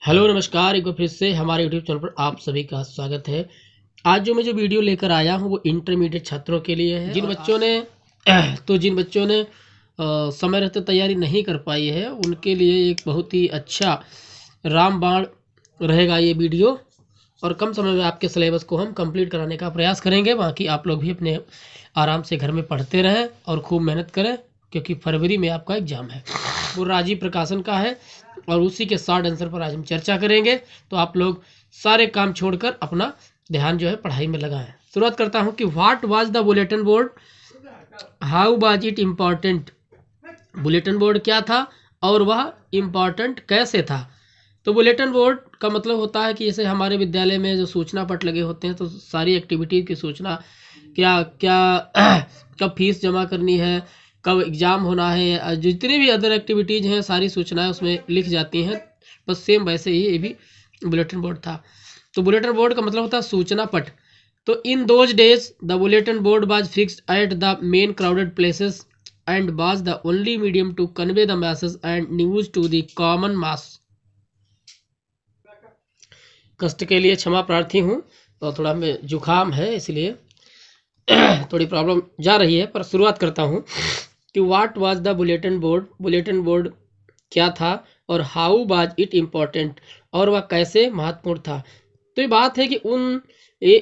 Hello नमस्कार, एक बार फिर से हमारे यूट्यूब चैनल पर आप सभी का स्वागत है। आज जो मैं वीडियो लेकर आया हूँ वो इंटरमीडिएट छात्रों के लिए है। जिन बच्चों ने समय रहते तैयारी नहीं कर पाई है उनके लिए एक बहुत ही अच्छा रामबाण रहेगा ये वीडियो, और कम समय में आपके सिलेबस को हम कंप्लीट कराने का प्रयास करेंगे। बाकी आप लोग भी अपने आराम से घर में पढ़ते रहें और खूब मेहनत करें, क्योंकि फरवरी में आपका एग्जाम है। वो राजीव प्रकाशन का है और उसी के शॉर्ट आंसर पर आज हम चर्चा करेंगे। तो आप लोग सारे काम छोड़कर अपना ध्यान जो है पढ़ाई में लगाएं। शुरुआत करता हूं कि what was the bulletin board, how was it important. Bulletin board क्या था और वह इम्पॉर्टेंट कैसे था। तो बुलेटिन बोर्ड का मतलब होता है कि जैसे हमारे विद्यालय में जो सूचना पट लगे होते हैं तो सारी एक्टिविटीज़ की सूचना, क्या क्या कब फीस जमा करनी है, कब एग्ज़ाम होना है, जितनी भी अदर एक्टिविटीज़ हैं सारी सूचनाएं उसमें लिख जाती हैं। बस सेम वैसे ही ये भी बुलेटिन बोर्ड था। तो बुलेटिन बोर्ड का मतलब होता है सूचना पट। तो in those days the bulletin board was fixed at the main crowded places and was the only medium to convey the message and news to the common mass. कष्ट के लिए क्षमा प्रार्थी हूँ, और थोड़ा में जुकाम है इसलिए थोड़ी प्रॉब्लम जा रही है। पर शुरुआत करता हूँ कि what was the bulletin board, bulletin board क्या था और हाउ वाज इट इम्पोर्टेंट, और वह कैसे महत्वपूर्ण था। तो ये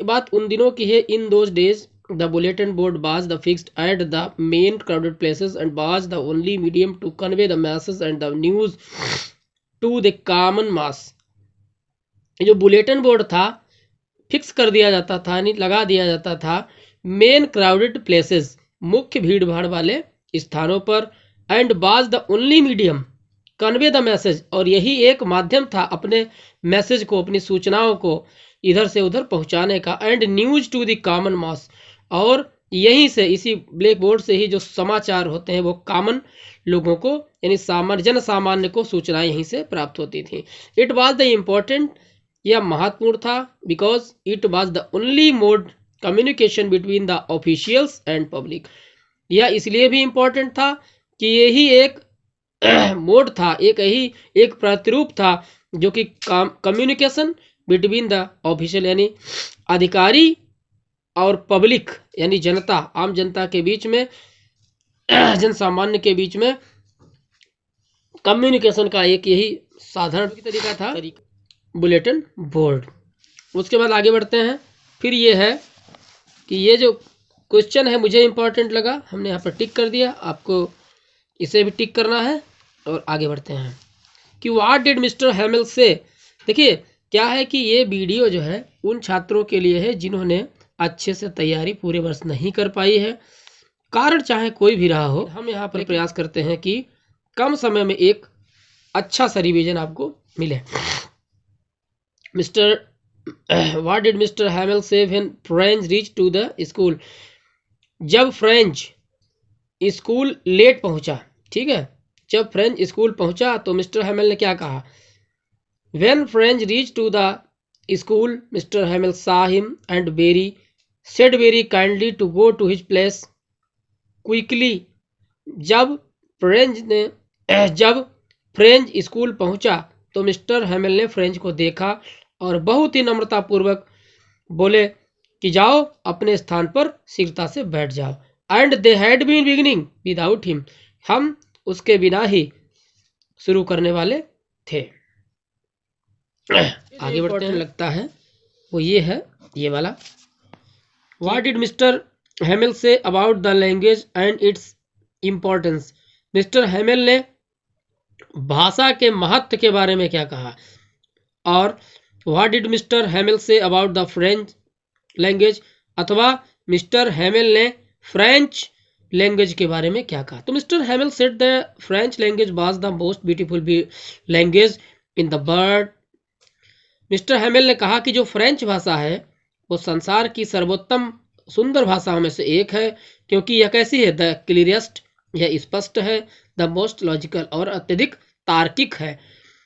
बात उन दिनों की है। In those days the bulletin board was the fixed at the main crowded places and was the only medium to convey the message and the news to the common mass. जो बुलेटिन बोर्ड था fix कर दिया जाता था, यानी लगा दिया जाता था मेन क्राउडेड प्लेसेस, मुख्य भीड़ भाड़ वाले स्थानों पर, and was the only medium convey the message, और यही एक माध्यम था अपने मैसेज को, अपनी सूचनाओं को इधर से उधर पहुंचाने का, and news to the common mass, और यहीं से इसी ब्लैक बोर्ड से ही जो समाचार होते हैं वो कॉमन लोगों को यानी जन सामान्य को सूचनाएं यहीं से प्राप्त होती थी। इट वाज द इम्पोर्टेंट, यह महत्वपूर्ण था, because it was the only mode communication between the officials and public. यह इसलिए भी इम्पोर्टेंट था कि यही एक मोड था, एक प्रतिरूप था जो कि कम्युनिकेशन बिटवीन द ऑफिशियल यानी अधिकारी और पब्लिक यानी जनता, आम जनता के बीच में जन सामान्य के बीच में कम्युनिकेशन का एक यही साधारण तरीका था, बुलेटिन बोर्ड। उसके बाद आगे बढ़ते हैं। फिर ये है कि ये जो क्वेश्चन है मुझे इंपॉर्टेंट लगा, हमने यहाँ पर टिक कर दिया, आपको इसे भी टिक करना है। और आगे बढ़ते हैं कि व्हाट डिड मिस्टर हैमिल से। देखिए क्या है कि ये वीडियो जो है उन छात्रों के लिए है जिन्होंने अच्छे से तैयारी पूरे वर्ष नहीं कर पाई है, कारण चाहे कोई भी रहा हो। हम यहाँ पर प्रयास करते हैं कि कम समय में एक अच्छा सा रिवीजन आपको मिले। What did Mr. Hamill say when French reached to the school? जब फ्रेंच स्कूल लेट पहुंचा, ठीक है, जब फ्रेंच स्कूल पहुंचा तो मिस्टर हैमिल ने क्या कहा। When French reached to the school, Mr. Hamill saw him and said very kindly to go to his place quickly. जब फ्रेंच स्कूल पहुंचा तो मिस्टर हैमिल ने फ्रेंच को देखा और बहुत ही नम्रतापूर्वक बोले कि जाओ अपने स्थान पर शीघ्रता से बैठ जाओ। And they had been beginning without him, हम उसके बिना ही शुरू करने वाले थे। आगे बढ़ते हैं, लगता है वो ये है, ये वाला। What did Mister Hamel say about the language and its importance. Mister Hamel ने भाषा के महत्व के बारे में क्या कहा। और what did Mister Hamel say about the French language, अथवा मिस्टर हैमिल ने फ्रेंच लैंग्वेज के बारे में क्या कहा। तो Mister Hamel said the French language was the most beautiful language in the world. Mister Hamel ने कहा कि जो फ्रेंच भाषा है वो संसार की सर्वोत्तम सुंदर भाषाओं में से एक है, क्योंकि यह कैसी है, द क्लियरेस्ट, यह स्पष्ट है, द मोस्ट लॉजिकल, और अत्यधिक तार्किक है।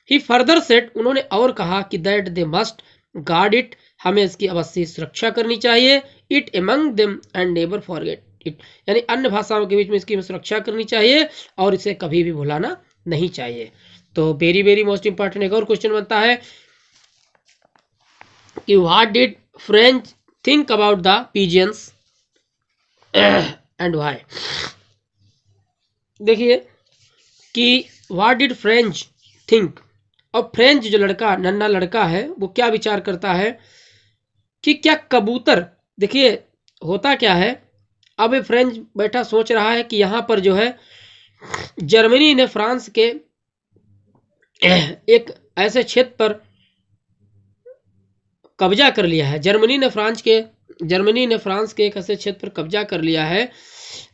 ही फर्दर सेट, उन्होंने और कहा कि that they must guard it, हमें इसकी अवश्य सुरक्षा करनी चाहिए, it among them and never forget it, यानी अन्य भाषाओं के बीच में इसकी सुरक्षा करनी चाहिए और इसे कभी भी भुलाना नहीं चाहिए। तो वेरी वेरी मोस्ट इंपॉर्टेंट एक और क्वेश्चन बनता है कि what did French think about the pigeons and why. देखिए कि व्हाट डिड फ्रेंच थिंक, और फ्रेंच जो लड़का, नन्हा लड़का है, वो क्या विचार करता है कि क्या कबूतर, देखिए होता क्या है, अब ये फ्रेंच बैठा सोच रहा है कि यहाँ पर जो है जर्मनी ने फ्रांस के एक ऐसे क्षेत्र पर कब्जा कर लिया है, जर्मनी ने फ्रांस के एक ऐसे क्षेत्र पर कब्जा कर लिया है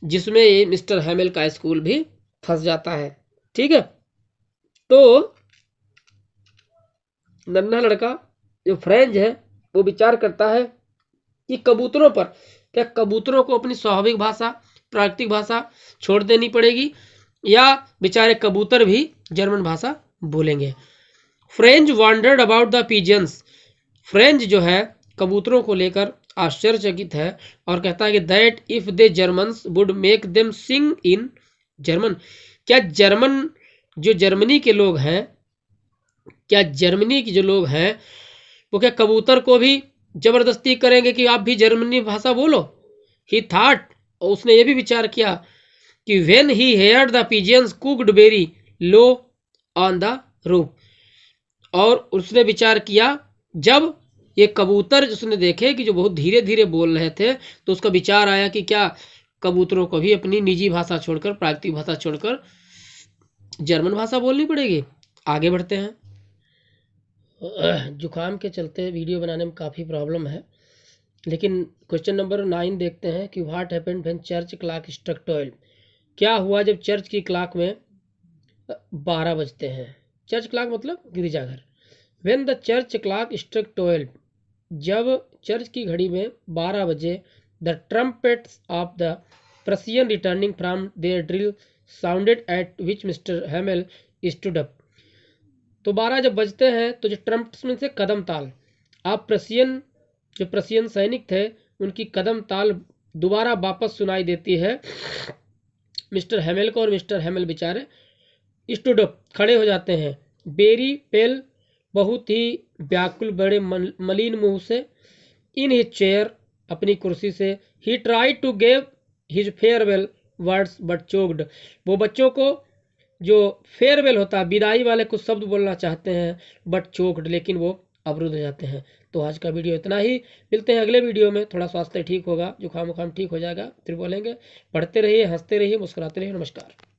जिसमें ये मिस्टर हैमेल का स्कूल भी फंस जाता है। ठीक है, तो नन्हा लड़का जो फ्रेंच है वो विचार करता है कि कबूतरों पर, क्या कबूतरों को अपनी स्वाभाविक भाषा, प्राकृतिक भाषा छोड़ देनी पड़ेगी या बेचारे कबूतर भी जर्मन भाषा बोलेंगे। French wondered about the pigeons, French जो है कबूतरों को लेकर आश्चर्यचकित है और कहता है कि that if they Germans would make them sing in German, क्या जर्मन जो जर्मनी के लोग हैं, क्या जर्मनी के जो लोग हैं वो क्या कबूतर को भी जबरदस्ती करेंगे कि आप भी जर्मनी भाषा बोलो। ही थॉट, और उसने ये भी विचार किया कि when he heard the pigeons cooked very low on the roof, और उसने विचार किया जब ये कबूतर उसने देखे कि जो बहुत धीरे धीरे बोल रहे थे, तो उसका विचार आया कि क्या कबूतरों को भी अपनी निजी भाषा छोड़कर, प्राकृतिक भाषा छोड़कर जर्मन भाषा बोलनी पड़ेगी। आगे बढ़ते हैं। जुकाम के चलते वीडियो बनाने में काफ़ी प्रॉब्लम है, लेकिन क्वेश्चन नंबर 9 देखते हैं कि what happened when church clock struck 12, क्या हुआ जब चर्च की क्लॉक में 12 बजते हैं। चर्च क्लॉक मतलब गिरजाघर। When the church clock struck 12, जब चर्च की घड़ी में 12 बजे, the trumpets of the Prussian returning from their drill sounded at which Mister Hamel stood up. तो 12 जब बजते हैं तो जो ट्रम्प्स में से कदम ताल, आप जो प्रसियन सैनिक थे उनकी कदम ताल दोबारा वापस सुनाई देती है मिस्टर हैमेल को, और मिस्टर हैमेल बेचारे स्टूड अप, खड़े हो जाते हैं। बेरी पेल, बहुत ही व्याकुल, बड़े मलिन मुंह से, इन हिज चेयर, अपनी कुर्सी से, he try to give his farewell words but choked, वो बच्चों को जो फेयरवेल होता है, विदाई वाले कुछ शब्द बोलना चाहते हैं बट चोक्ड, लेकिन वो अवरुद्ध हो जाते हैं। तो आज का वीडियो इतना ही, मिलते हैं अगले वीडियो में। थोड़ा स्वास्थ्य ठीक होगा, जुकाम उखाम ठीक हो जाएगा, फिर बोलेंगे। पढ़ते रहिए, हंसते रहिए, मुस्कुराते रहिए। नमस्कार।